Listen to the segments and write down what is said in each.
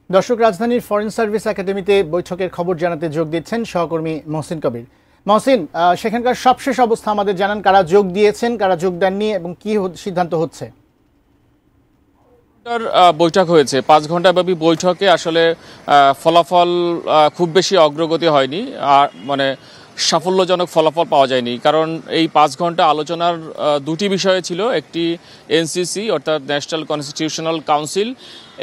দর্শক, রাজধানীর foreign service একাডেমিতে বৈঠকের খবর জানাতে যোগ দিচ্ছেন সহকর্মী মহসিন কবির। মহসিন, সেখানকার সবশেষ অবস্থা আমাদের জানান, কারা যোগ দিয়েছেন, কারা যোগ দেননি এবং কি সিদ্ধান্ত হচ্ছে। বৈঠক হয়েছে 5 ঘন্টাব্যাপী বৈঠকে আসলে ফলাফল খুব বেশি অগ্রগতি হয়নি, আর মানে সাফল্যজনক ফলাফল পাওয়া যায়নি। কারণ এই 5 ঘন্টা আলোচনার দুটি বিষয় ছিল, একটি এনসিসি অর্থাৎ ন্যাশনাল কনস্টিটিউশনাল কাউন্সিল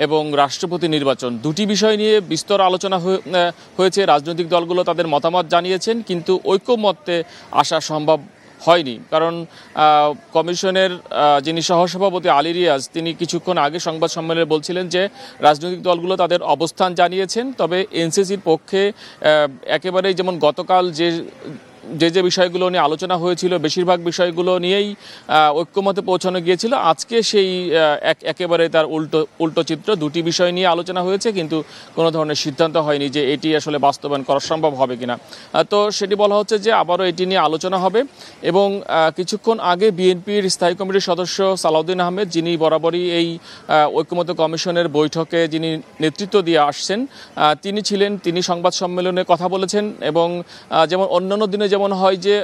এবং রাষ্ট্রপতি নির্বাচন। দুটি বিষয় নিয়ে বিস্তর আলোচনা হয়েছে। রাজনৈতিক দলগুলো তাদের মতামত জানিয়েছেন, কিন্তু ঐক্যমত্যে আসা সম্ভব হয়নি। কারণ কমিশনের যিনি সহসভাপতি আলী রিয়াজ, তিনি কিছুক্ষণ আগে সংবাদ সম্মেলনে বলছিলেন যে রাজনৈতিক দলগুলো তাদের অবস্থান জানিয়েছেন, তবে এনসিসির পক্ষে একেবারেই যেমন গতকাল যে বিষয়গুলো নিয়ে আলোচনা হয়েছিল বেশিরভাগ বিষয়গুলো নিয়েই ঐক্যমতে পৌঁছানো গিয়েছিল, আজকে সেই একেবারে তার উল্টো চিত্র। দুটি বিষয় নিয়ে আলোচনা হয়েছে, কিন্তু কোনো ধরনের সিদ্ধান্ত হয়নি যে এটি আসলে বাস্তবায়ন করা সম্ভব হবে কিনা। তো সেটি বলা হচ্ছে যে আবারও এটি নিয়ে আলোচনা হবে। এবং কিছুক্ষণ আগে বিএনপির স্থায়ী কমিটির সদস্য সালাউদ্দিন আহমেদ, যিনি বরাবরই এই ঐক্যমত্য কমিশনের বৈঠকে যিনি নেতৃত্ব দিয়ে আসছেন, তিনি সংবাদ সম্মেলনে কথা বলেছেন। এবং যেমন অন্যান্য দিনে যেমন হয় যে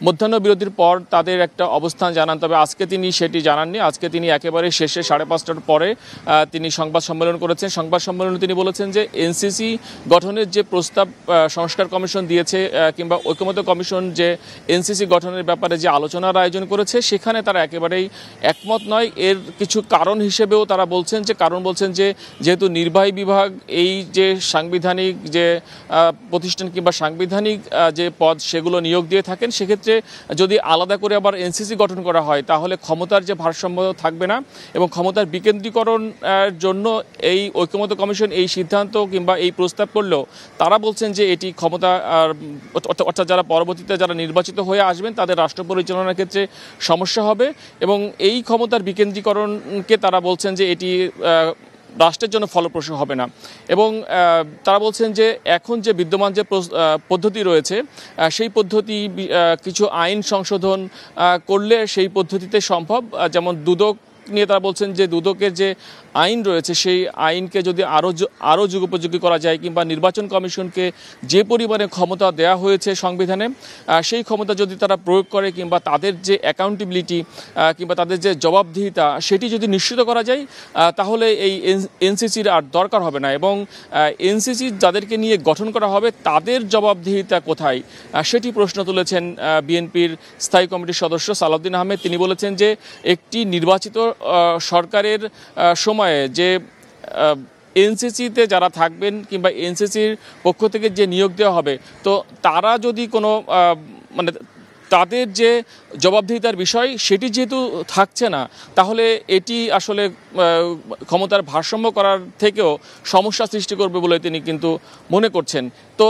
মধ্যাহ্ন বিরতির পর তাদের একটা অবস্থান জানান, তবে আজকে তিনি সেটি জানাননি। আজকে তিনি একেবারে শেষে 5:30টার পরে তিনি সংবাদ সম্মেলন করেছেন। সংবাদ সম্মেলনে তিনি বলেছেন যে এনসিসি গঠনের যে প্রস্তাব সংস্কার কমিশন দিয়েছে, কিংবা ঐক্যমত্য কমিশন যে এনসিসি গঠনের ব্যাপারে যে আলোচনার আয়োজন করেছে, সেখানে তারা একেবারেই একমত নয়। এর কিছু কারণ হিসেবেও তারা বলছেন যে যেহেতু নির্বাহী বিভাগ এই যে সাংবিধানিক যে প্রতিষ্ঠান কিংবা সাংবিধানিক যে পদ সেগুলো নিয়োগ দিয়ে থাকেন, সেক্ষেত্রে যদি আলাদা করে আবার এনসিসি গঠন করা হয় তাহলে ক্ষমতার যে ভারসাম্য থাকবে না, এবং ক্ষমতার বিকেন্দ্রীকরণের জন্য এই ঐক্যমত্য কমিশন এই সিদ্ধান্ত কিংবা এই প্রস্তাব করলেও তারা বলছেন যে এটি ক্ষমতা অর্থাৎ যারা পরবর্তীতে যারা নির্বাচিত হয়ে আসবেন তাদের রাষ্ট্র পরিচালনার ক্ষেত্রে সমস্যা হবে। এবং এই ক্ষমতার বিকেন্দ্রীকরণকে তারা বলছেন যে এটি রাষ্ট্রের জন্য ফলপ্রসূ হবে না। এবং তারা বলছেন যে এখন যে বিদ্যমান যে পদ্ধতি রয়েছে, সেই পদ্ধতি কিছু আইন সংশোধন করলে সেই পদ্ধতিতে সম্ভব। যেমন দুদক নিয়ে তারা বলছেন যে দুদকের যে আইন রয়েছে সেই আইনকে যদি আরও যুগোপযোগী করা যায়, কিংবা নির্বাচন কমিশনকে যে পরিমাণে ক্ষমতা দেওয়া হয়েছে সংবিধানে, সেই ক্ষমতা যদি তারা প্রয়োগ করে, কিংবা তাদের যে অ্যাকাউন্টেবিলিটি কিংবা তাদের যে জবাবদিহিতা সেটি যদি নিশ্চিত করা যায়, তাহলে এই এনসিসির আর দরকার হবে না। এবং এনসিসি যাদেরকে নিয়ে গঠন করা হবে তাদের জবাবদিহিতা কোথায়, সেটি প্রশ্ন তুলেছেন বিএনপির স্থায়ী কমিটির সদস্য সালাউদ্দিন আহমেদ। তিনি বলেছেন যে একটি নির্বাচিত সরকারের সময়ে যে এনসিসিতে যারা থাকবেন কিংবা এনসিসির পক্ষ থেকে যে নিয়োগ দেওয়া হবে, তো তারা যদি কোনো মানে তাদের যে জবাবদিহিতার বিষয় সেটি যেহেতু থাকছে না, তাহলে এটি আসলে ক্ষমতার ভারসাম্য করার থেকেও সমস্যা সৃষ্টি করবে বলে তিনি কিন্তু মনে করছেন। তো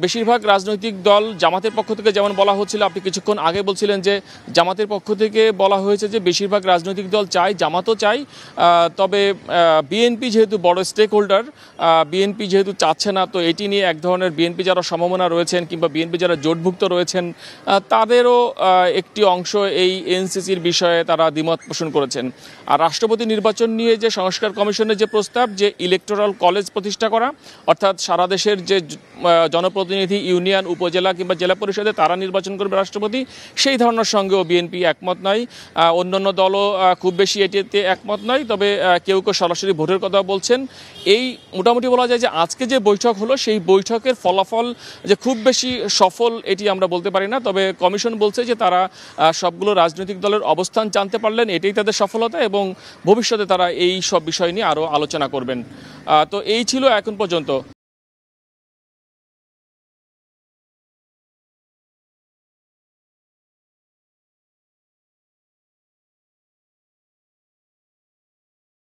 বেশিরভাগ রাজনৈতিক দল, জামাতের পক্ষ থেকে যেমন বলা হচ্ছিল, আপনি কিছুক্ষণ আগে বলছিলেন যে জামাতের পক্ষ থেকে বলা হয়েছে যে বেশিরভাগ রাজনৈতিক দল চায়, জামাতও চায়, তবে বিএনপি যেহেতু বড় স্টেক হোল্ডার, বিএনপি যেহেতু চাচ্ছে না, তো এটি নিয়ে এক ধরনের বিএনপি যারা সমমনা রয়েছেন কিংবা বিএনপি যারা জোটভুক্ত রয়েছেন তাদেরও একটি অংশ এই এনসিসির বিষয়ে তারা দ্বিমত পোষণ করেছেন। আর রাষ্ট্রপতি নির্বাচন নিয়ে যে সংস্কার কমিশনের যে প্রস্তাব, যে ইলেকটোরাল কলেজ প্রতিষ্ঠা করা, অর্থাৎ সারা দেশের যে জনপ্রতিনিধি ইউনিয়ন, উপজেলা কিংবা জেলা পরিষদে তারা নির্বাচন করবে রাষ্ট্রপতি, সেই ধারণার সঙ্গেও বিএনপি একমত নয়। অন্যান্য দলও খুব বেশি এটিতে একমত নয়, তবে কেউ কেউ সরাসরি ভোটের কথা বলছেন। এই মোটামুটি বলা যায় যে আজকে যে বৈঠক হলো সেই বৈঠকের ফলাফল যে খুব বেশি সফল এটি আমরা বলতে পারি না, তবে কমিশন বলছে যে তারা সবগুলো রাজনৈতিক দলের অবস্থান জানতে পারলেন, এটাই তাদের সফলতা, এবং ভবিষ্যতে তারা এই সব বিষয় নিয়ে আরও আলোচনা করবেন। তো এই ছিল এখন পর্যন্ত।